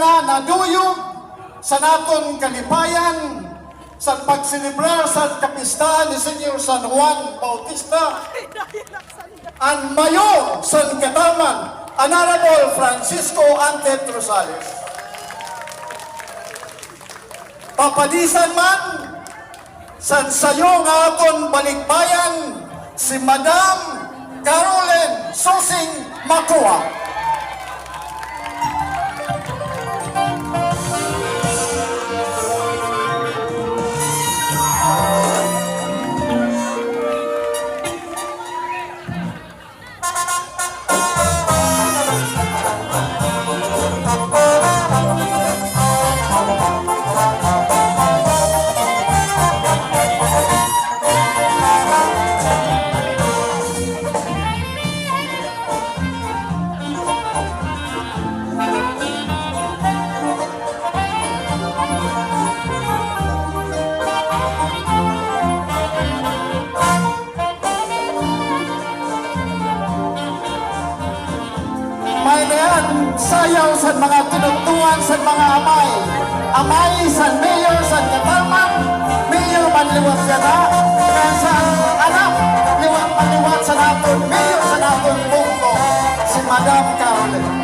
na naduyog sa naton kalipayan sa pagselebrar sa kapistahan ni Senyor San Juan Bautista ang mayor sa Katarman, Honorable Francisco Ante Rosales. Papadisan man sa sayo nga aton balikbayan si Madam Caroline Susing Makua. Sayaw sa mga tinugtungan sa mga amay. Amay sa mayor sa Katarman, mayor manliwat siya na, kaya sa anak, liwat manliwat sa naton, mayor sa naton bungko, si Madam Caroline.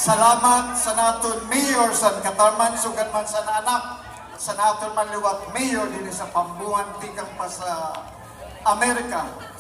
Salamat sa naton mayor sa Katarman, sugad man sa anak sa naton manliwat mayor din sa Pambuan tikang pa sa Amerika.